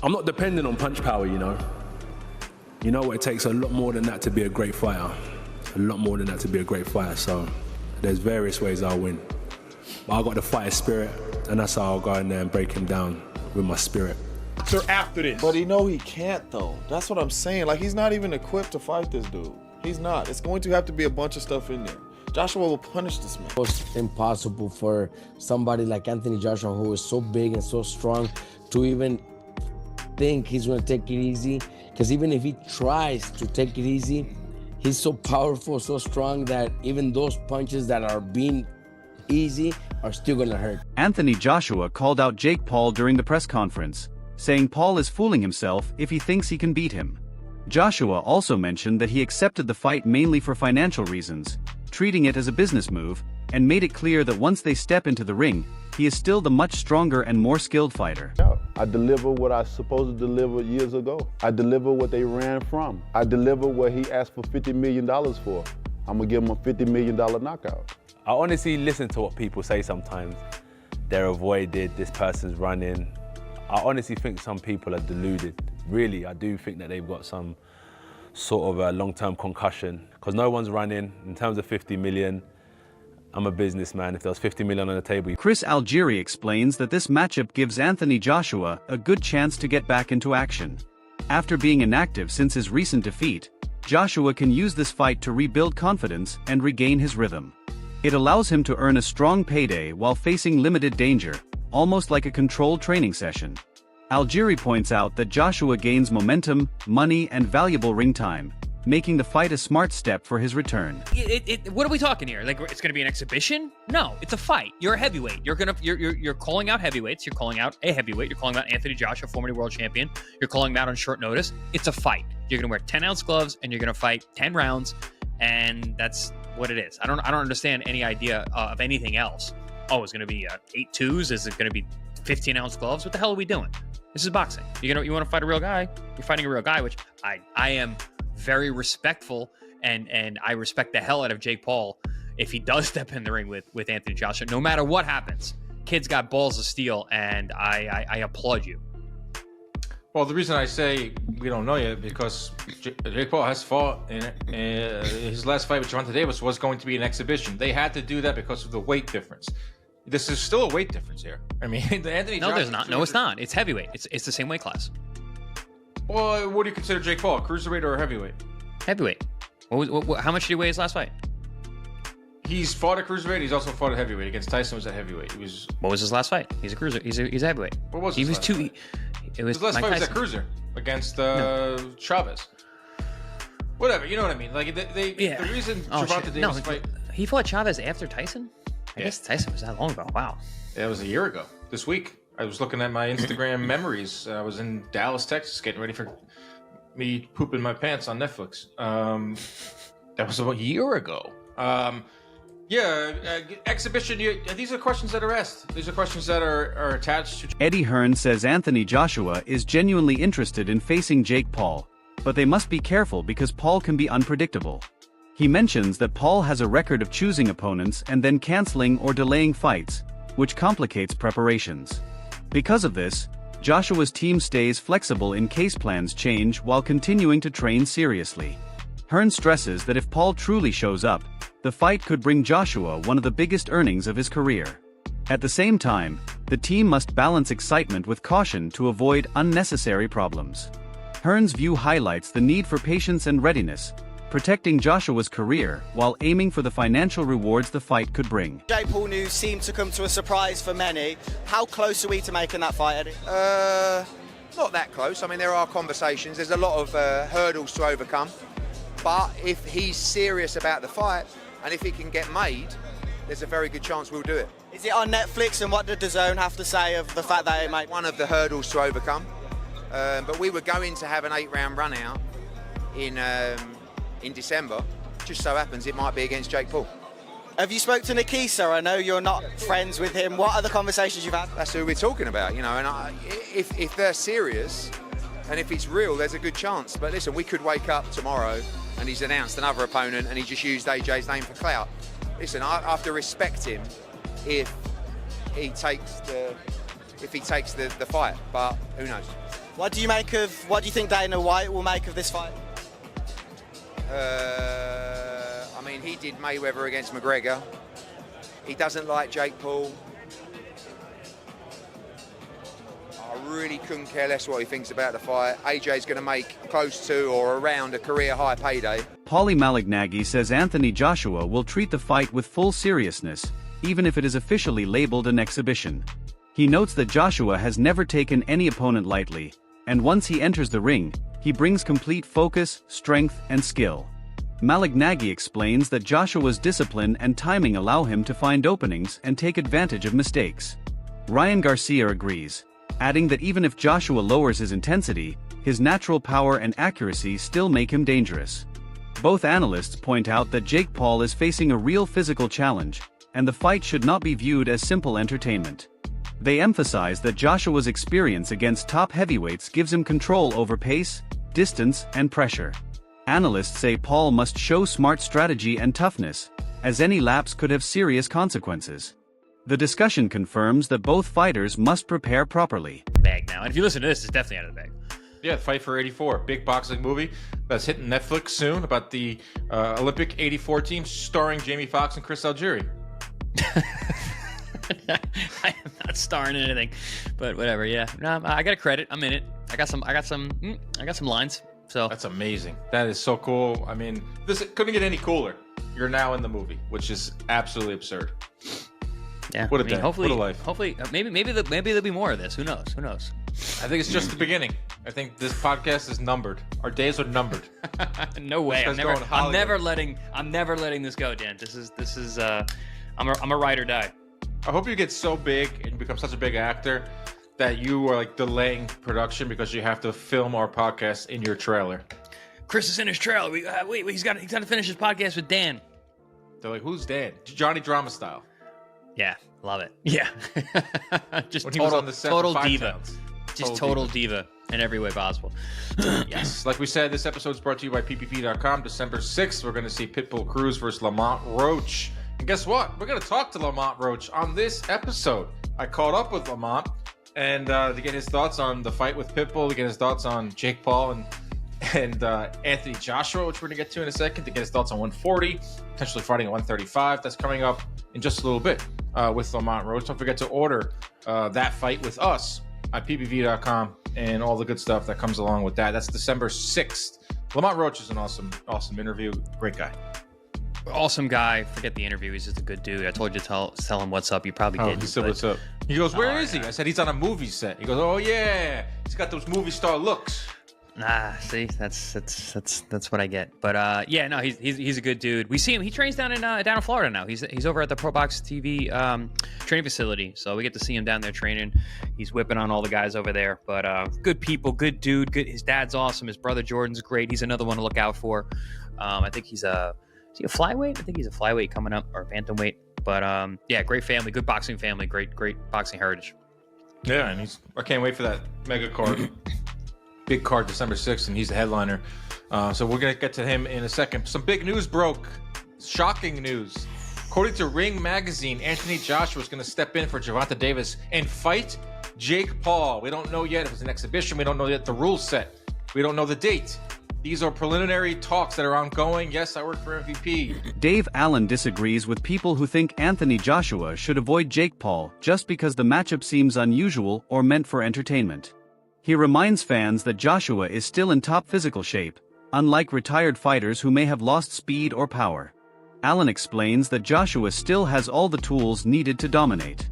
I'm not dependent on punch power, you know. You know what, it takes a lot more than that to be a great fighter. A lot more than that to be a great fighter, so there's various ways I'll win. But I got the fighter spirit, and that's how I'll go in there and break him down with my spirit. Sir, after this. But he can't though. That's what I'm saying. Like, he's not even equipped to fight this dude. He's not. It's going to have to be a bunch of stuff in there. Joshua will punish this man. It's impossible for somebody like Anthony Joshua, who is so big and so strong, to even think he's going to take it easy. Because even if he tries to take it easy, he's so powerful, so strong that even those punches that are being easy are still going to hurt. Anthony Joshua called out Jake Paul during the press conference, saying Paul is fooling himself if he thinks he can beat him. Joshua also mentioned that he accepted the fight mainly for financial reasons, treating it as a business move, and made it clear that once they step into the ring, he is still the much stronger and more skilled fighter. I deliver what I was supposed to deliver years ago. I deliver what they ran from. I deliver what he asked for $50 million for. I'm gonna give him a $50 million knockout. I honestly listen to what people say sometimes. They're avoided, this person's running. I honestly think some people are deluded. Really, I do think that they've got some sort of a long-term concussion, because no one's running. In terms of 50 million, I'm a businessman. If there was 50 million on the table. Chris Algieri explains that this matchup gives Anthony Joshua a good chance to get back into action. After being inactive since his recent defeat, Joshua can use this fight to rebuild confidence and regain his rhythm. It allows him to earn a strong payday while facing limited danger, almost like a controlled training session. Algieri points out that Joshua gains momentum, money, and valuable ring time, making the fight a smart step for his return. What are we talking here? Like, it's gonna be an exhibition? No, it's a fight. You're a heavyweight. You're calling out heavyweights. You're calling out a heavyweight. You're calling out Anthony Joshua, former world champion. You're calling him out on short notice. It's a fight. You're gonna wear 10-ounce gloves and you're gonna fight 10 rounds, and that's what it is. I don't understand any idea of anything else. Oh, it's gonna be 8 twos? Is it gonna be 15-ounce gloves? What the hell are we doing? This is boxing. You want to fight a real guy? You're fighting a real guy, which I am very respectful, and I respect the hell out of Jake Paul if he does step in the ring with Anthony Joshua. No matter what happens, kid's got balls of steel, and I applaud you. Well, the reason I say we don't know yet, because Jake Paul has fought in his last fight with Gervonta Davis was going to be an exhibition. They had to do that because of the weight difference. This is still a weight difference here. I mean, Anthony. No, there's not. No, it's not. It's heavyweight. It's the same weight class. Well, what do you consider Jake Paul? Cruiserweight or heavyweight? Heavyweight. How much did he weigh his last fight? He's fought at cruiserweight. He's also fought at heavyweight. Against Tyson was at heavyweight. What was his last fight? He's a cruiser. He's a heavyweight. What was his last fight? His last fight was at cruiser against Chavez. Whatever, you know what I mean. Like the reason Gervonta Davis fight. He fought Chavez after Tyson. I guess Tyson was that long ago. Wow. Yeah, it was a year ago. This week, I was looking at my Instagram memories. I was in Dallas, Texas, getting ready for me pooping my pants on Netflix. That was about a year ago. Exhibition. These are questions that are asked. These are questions that are attached to. Eddie Hearn says Anthony Joshua is genuinely interested in facing Jake Paul, but they must be careful because Paul can be unpredictable. He mentions that Paul has a record of choosing opponents and then canceling or delaying fights, which complicates preparations. Because of this, Joshua's team stays flexible in case plans change while continuing to train seriously. Hearn stresses that if Paul truly shows up, the fight could bring Joshua one of the biggest earnings of his career. At the same time, the team must balance excitement with caution to avoid unnecessary problems. Hearn's view highlights the need for patience and readiness, protecting Joshua's career while aiming for the financial rewards the fight could bring. Jake Paul news seemed to come to a surprise for many. How close are we to making that fight, Eddie? Not that close. I mean, there are conversations. There's a lot of hurdles to overcome. But if he's serious about the fight, and if it can get made, there's a very good chance we'll do it. Is it on Netflix, and what did DAZN have to say of the fact that it made? One of the hurdles to overcome. But we were going to have an 8-round run out in December. Just so happens it might be against Jake Paul. Have you spoke to Nikisa? I know you're not friends with him. What are the conversations you've had? That's who we're talking about, you know, and if they're serious and if it's real, there's a good chance. But listen, we could wake up tomorrow and he's announced another opponent and he just used AJ's name for clout. Listen, I have to respect him if he takes the fight, but who knows? What do you think Dana White will make of this fight? I mean, he did Mayweather against McGregor. He doesn't like Jake Paul. I really couldn't care less what he thinks about the fight. AJ's going to make close to or around a career high payday. Paulie Malignaggi says Anthony Joshua will treat the fight with full seriousness, even if it is officially labeled an exhibition. He notes that Joshua has never taken any opponent lightly, and once he enters the ring, he brings complete focus, strength, and skill. Malignaggi explains that Joshua's discipline and timing allow him to find openings and take advantage of mistakes. Ryan Garcia agrees, adding that even if Joshua lowers his intensity, his natural power and accuracy still make him dangerous. Both analysts point out that Jake Paul is facing a real physical challenge, and the fight should not be viewed as simple entertainment. They emphasize that Joshua's experience against top heavyweights gives him control over pace, distance, and pressure. Analysts say Paul must show smart strategy and toughness, as any lapse could have serious consequences. The discussion confirms that both fighters must prepare properly. Bag now. And if you listen to this, it's definitely out of the bag. Yeah, Fight for 84, big boxing movie that's hitting Netflix soon about the Olympic 84 team starring Jamie Foxx and Chris Algieri. I am not starring in anything, but whatever. Yeah, no, I got a credit. I'm in it. I got some lines. So that's amazing. That is so cool. I mean, this couldn't get any cooler. You're now in the movie, which is absolutely absurd. Yeah, what a day. Hopefully, what a life. Hopefully, maybe there'll be more of this. Who knows? Who knows? I think it's just the beginning. I think this podcast is numbered. Our days are numbered. No way. I'm never letting this go, Dan. This is. I'm a ride or die. I hope you get so big and become such a big actor that you are like delaying production because you have to film our podcast in your trailer. Chris is in his trailer. Wait, he's got to finish his podcast with Dan. They're like, who's Dan? Johnny Drama style. Yeah, love it. Yeah, just when total diva. Just total diva in every way possible. Yes, like we said, this episode is brought to you by PPP.com. December 6th, we're going to see Pitbull Cruz versus Lamont Roach. And guess what? We're going to talk to Lamont Roach on this episode. I caught up with Lamont and to get his thoughts on the fight with Pitbull, to get his thoughts on Jake Paul and Anthony Joshua, which we're going to get to in a second, to get his thoughts on 140, potentially fighting at 135. That's coming up in just a little bit with Lamont Roach. Don't forget to order that fight with us at ppv.com and all the good stuff that comes along with that. That's December 6th. Lamont Roach is an awesome interview. Great guy. Awesome guy. Forget the interview. He's just a good dude. I told you to tell him what's up. You probably did. He said what's up. He goes, where is he? I said, he's on a movie set. He goes, oh yeah, he's got those movie star looks. See, that's what I get. But yeah, no, he's a good dude. We see him. He trains down in Florida now. He's over at the Pro Box TV training facility, so we get to see him down there training. He's whipping on all the guys over there. But good people, good dude. Good. His dad's awesome. His brother Jordan's great. He's another one to look out for. I think he's a flyweight? I think he's a flyweight coming up, or bantamweight. But yeah, great family, good boxing family, great boxing heritage. Yeah, and I can't wait for that mega card. Big card December 6th, and he's the headliner. So we're going to get to him in a second. Some big news broke. Shocking news. According to Ring Magazine, Anthony Joshua is going to step in for Gervonta Davis and fight Jake Paul. We don't know yet if it's an exhibition. We don't know yet the rules set. We don't know the date. These are preliminary talks that are ongoing. Yes, I work for MVP. Dave Allen disagrees with people who think Anthony Joshua should avoid Jake Paul just because the matchup seems unusual or meant for entertainment. He reminds fans that Joshua is still in top physical shape, unlike retired fighters who may have lost speed or power. Allen explains that Joshua still has all the tools needed to dominate.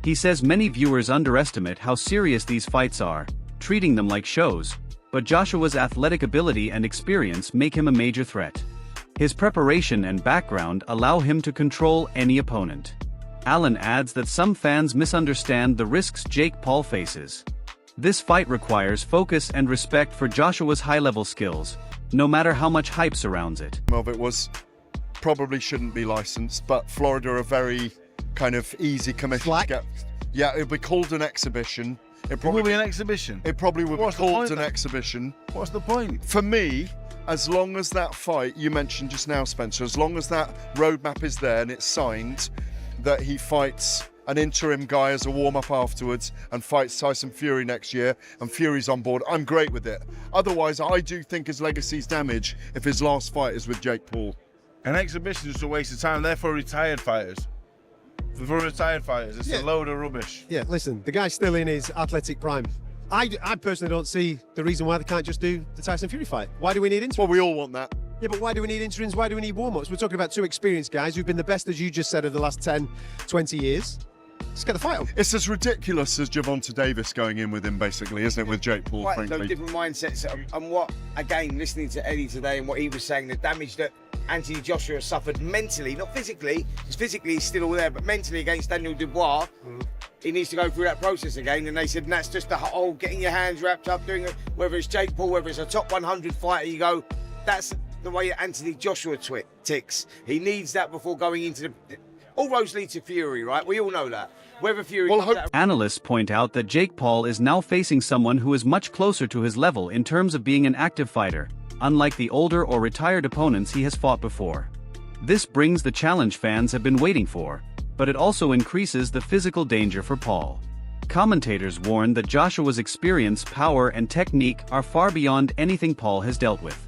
He says many viewers underestimate how serious these fights are, treating them like shows, but Joshua's athletic ability and experience make him a major threat. His preparation and background allow him to control any opponent. Allen adds that some fans misunderstand the risks Jake Paul faces. This fight requires focus and respect for Joshua's high-level skills, no matter how much hype surrounds it. Of it was probably shouldn't be licensed, but Florida are very kind of easy commission to get. Yeah, it'll be called an exhibition. It will be an exhibition. It probably will be called an exhibition. What's the point? For me, as long as that fight you mentioned just now, Spencer, as long as that roadmap is there and it's signed, that he fights an interim guy as a warm-up afterwards and fights Tyson Fury next year, and Fury's on board, I'm great with it. Otherwise, I do think his legacy's damaged if his last fight is with Jake Paul. An exhibition is a waste of time. They're for retired fighters. For retired fighters, it's a load of rubbish. Yeah, listen, the guy's still in his athletic prime. I personally don't see the reason why they can't just do the Tyson Fury fight. Why do we need interims? Well, we all want that. Yeah, but why do we need interims? Why do we need warm-ups? We're talking about two experienced guys who've been the best, as you just said, of the last 10, 20 years. Let's get the fight on. It's as ridiculous as Gervonta Davis going in with him, basically, isn't it, with Jake Paul, Quite frankly? no different mindsets. And what, again, listening to Eddie today and what he was saying, the damage that Anthony Joshua suffered mentally, not physically, because physically he's still all there, but mentally against Daniel Dubois, he needs to go through that process again. And they said, and that's just the whole getting your hands wrapped up, doing it, whether it's Jake Paul, whether it's a top 100 fighter, you go, that's the way Anthony Joshua ticks. He needs that before going into the... All roads lead to Fury, right? We all know that. Whether Fury... Analysts point out that Jake Paul is now facing someone who is much closer to his level in terms of being an active fighter, unlike the older or retired opponents he has fought before. This brings the challenge fans have been waiting for, but it also increases the physical danger for Paul. Commentators warn that Joshua's experience, power, and technique are far beyond anything Paul has dealt with.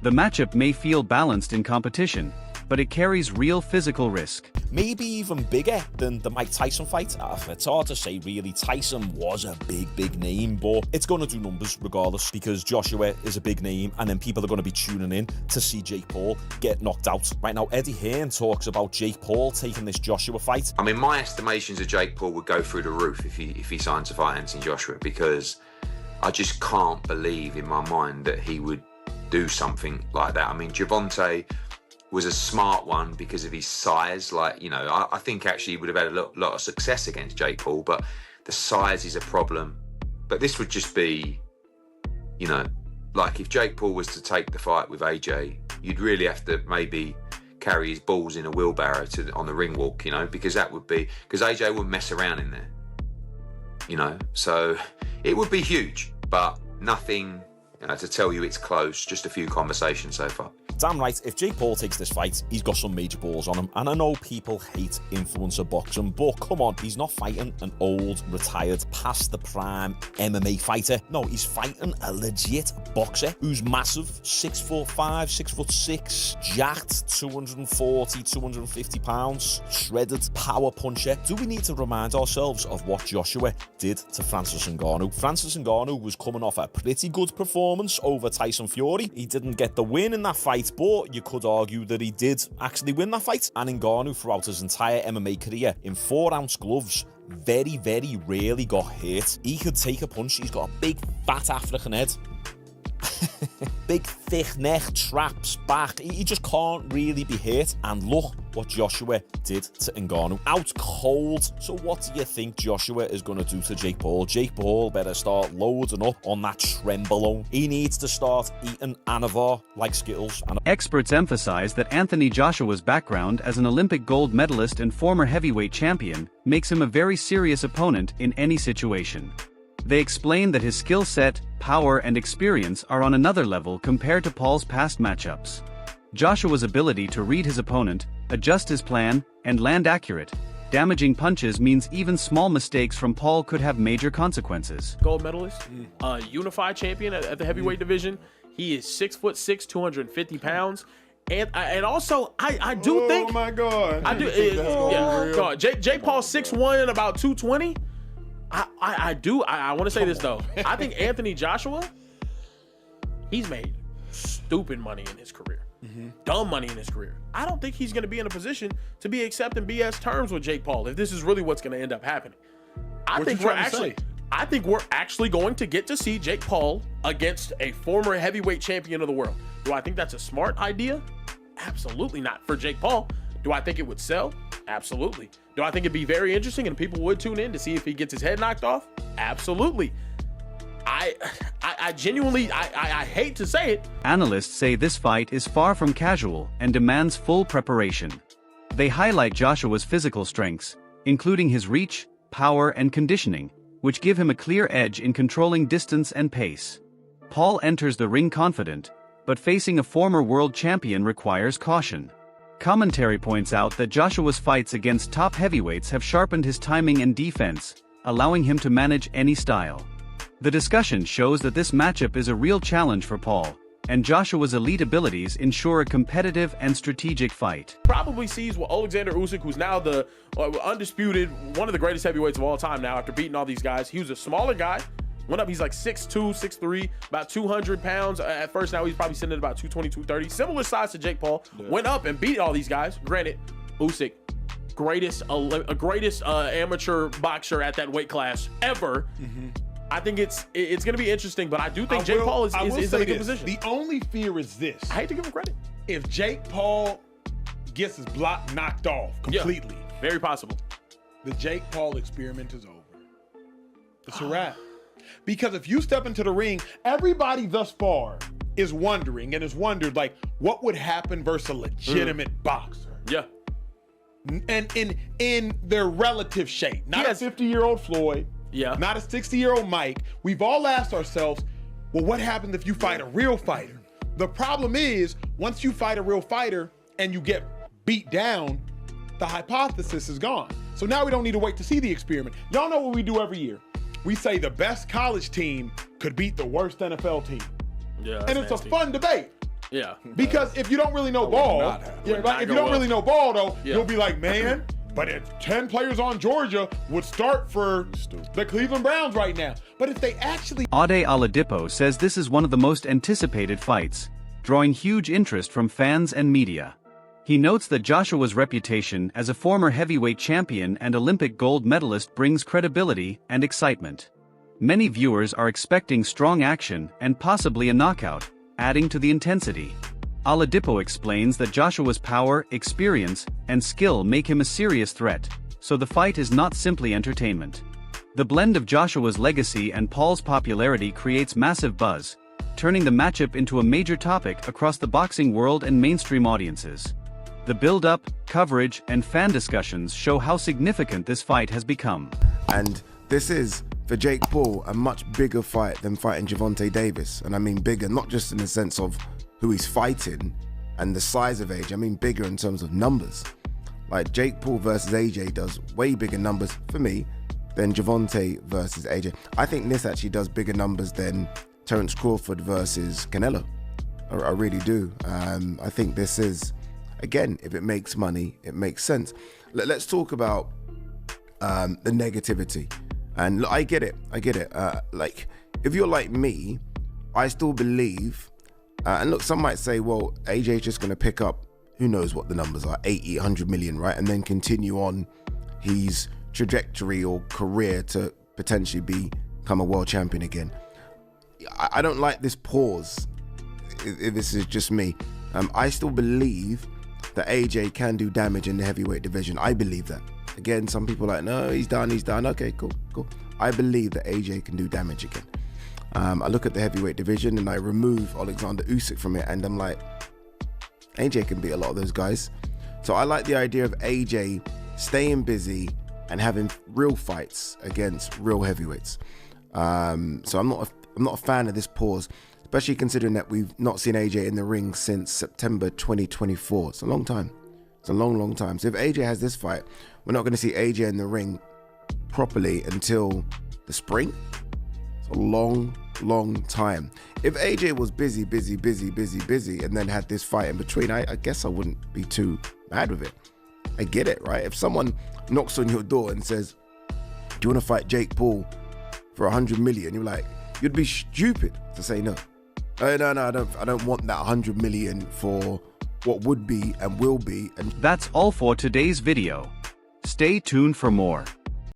The matchup may feel balanced in competition, but it carries real physical risk. Maybe even bigger than the Mike Tyson fight. It's hard to say really. Tyson was a big name, but it's going to do numbers regardless, because Joshua is a big name, and then people are going to be tuning in to see Jake Paul get knocked out. Right now, Eddie Hearn talks about Jake Paul taking this Joshua fight. I mean, my estimations of Jake Paul would go through the roof if he signs to fight Anthony Joshua, because I just can't believe in my mind that he would do something like that. I mean, Gervonta was a smart one because of his size. Like, you know, I think actually he would have had a lot of success against Jake Paul, but the size is a problem. But this would just be, you know, like if Jake Paul was to take the fight with AJ, you'd really have to maybe carry his balls in a wheelbarrow on the ring walk, you know, because AJ wouldn't mess around in there, you know. So it would be huge, but nothing, you know, to tell you it's close, just a few conversations so far. Damn right, if Jake Paul takes this fight, he's got some major balls on him. And I know people hate influencer boxing, but come on, he's not fighting an old, retired, past the prime MMA fighter. No, he's fighting a legit boxer who's massive, 6'5", 6'6", jacked, 240, 250 pounds, shredded, power puncher. Do we need to remind ourselves of what Joshua did to Francis Ngannou? Francis Ngannou was coming off a pretty good performance over Tyson Fury. He didn't get the win in that fight, but you could argue that he did actually win that fight. And Ngannou, throughout his entire MMA career, in 4-ounce gloves, very rarely got hit. He could take a punch. He's got a big, fat African head. Big, thick neck, traps, back. He just can't really be hit. And look what Joshua did to Ngannou. Out cold. So what do you think Joshua is going to do to Jake Paul? Jake Paul better start loading up on that trenbolone. He needs to start eating Anavar like Skittles. Experts emphasize that Anthony Joshua's background as an Olympic gold medalist and former heavyweight champion makes him a very serious opponent in any situation. They explain that his skill set, power, and experience are on another level compared to Paul's past matchups. Joshua's ability to read his opponent, adjust his plan, and land accurate, damaging punches means even small mistakes from Paul could have major consequences. Gold medalist, unified champion at the heavyweight division. He is 6'6", 250 pounds. And also, I do think... Oh my God. I do. God, Jake Paul 6'1" and about 220. I want to say this though. I think Anthony Joshua, he's made stupid money in his career. Dumb money in his career. I don't think he's going to be in a position to be accepting BS terms with Jake Paul if this is really what's going to end up happening. I think we're actually going to get to see Jake Paul against a former heavyweight champion of the world. Do I think that's a smart idea? Absolutely not. For Jake Paul, do I think it would sell? Absolutely. Do I think it'd be very interesting and people would tune in to see if he gets his head knocked off? Absolutely. I genuinely, I hate to say it. Analysts say this fight is far from casual and demands full preparation. They highlight Joshua's physical strengths, including his reach, power, and conditioning, which give him a clear edge in controlling distance and pace. Paul enters the ring confident, but facing a former world champion requires caution. Commentary points out that Joshua's fights against top heavyweights have sharpened his timing and defense, allowing him to manage any style. The discussion shows that this matchup is a real challenge for Paul, and Joshua's elite abilities ensure a competitive and strategic fight. Probably sees what Alexander Usyk, who's now the undisputed, one of the greatest heavyweights of all time now after beating all these guys. He was a smaller guy, went up, he's like 6'2", 6'3", about 200 pounds at first. Now he's probably sitting at about 220, 230. Similar size to Jake Paul. Yeah. Went up and beat all these guys. Granted, Usyk, greatest amateur boxer at that weight class ever. Mm-hmm. I think it's going to be interesting, but I do think Jake Paul is in a good position. The only fear is this. I hate to give him credit. If Jake Paul gets his block knocked off completely. Yeah, very possible. The Jake Paul experiment is over. It's a wrap. Because if you step into the ring, everybody thus far is wondering and has wondered, like, what would happen versus a legitimate boxer? Yeah. And in their relative shape. Not a 50-year-old Floyd. Yeah. Not a 60-year-old Mike. We've all asked ourselves, well, what happens if you fight a real fighter? The problem is, once you fight a real fighter and you get beat down, the hypothesis is gone. So now we don't need to wait to see the experiment. Y'all know what we do every year. We say the best college team could beat the worst NFL team. Yeah. And it's nasty. a fun debate. Yeah. Because if you don't really know ball, if you don't really know ball though, you'll be like, man, but if 10 players on Georgia would start for the Cleveland Browns right now. But if they actually... Ade Oladipo says this is one of the most anticipated fights, drawing huge interest from fans and media. He notes that Joshua's reputation as a former heavyweight champion and Olympic gold medalist brings credibility and excitement. Many viewers are expecting strong action and possibly a knockout, adding to the intensity. Oladipo explains that Joshua's power, experience, and skill make him a serious threat, so the fight is not simply entertainment. The blend of Joshua's legacy and Paul's popularity creates massive buzz, turning the matchup into a major topic across the boxing world and mainstream audiences. The build-up, coverage, and fan discussions show how significant this fight has become. And this is, for Jake Paul, a much bigger fight than fighting Gervonta Davis. And I mean bigger, not just in the sense of who he's fighting and the size of AJ, I mean bigger in terms of numbers. Like Jake Paul versus AJ does way bigger numbers for me than Gervonta versus AJ. I think this actually does bigger numbers than Terence Crawford versus Canelo. I really do. I think this is, again, if it makes money, it makes sense. Let's talk about the negativity. And look, I get it. Like, if you're like me, I still believe, and look, some might say, well, AJ's just going to pick up, who knows what the numbers are, 80, 100 million, right? And then continue on his trajectory or career to potentially become a world champion again. I don't like this pause, if this is just me. I still believe that AJ can do damage in the heavyweight division. I believe that. Again, some people are like, no, he's done. Okay, cool. I believe that AJ can do damage again. I look at the heavyweight division and I remove Alexander Usyk from it and I'm like, AJ can beat a lot of those guys. So I like the idea of AJ staying busy and having real fights against real heavyweights. So I'm not a fan of this pause, especially considering that we've not seen AJ in the ring since September 2024. It's a long time. It's a long, long time. So if AJ has this fight, we're not going to see AJ in the ring properly until the spring. It's a long, long time. If AJ was busy, and then had this fight in between, I guess I wouldn't be too mad with it. I get it, right? If someone knocks on your door and says, do you want to fight Jake Paul for 100 million? You're like, you'd be stupid to say no. No, I don't want that 100 million for what would be and will be. And that's all for today's video. Stay tuned for more.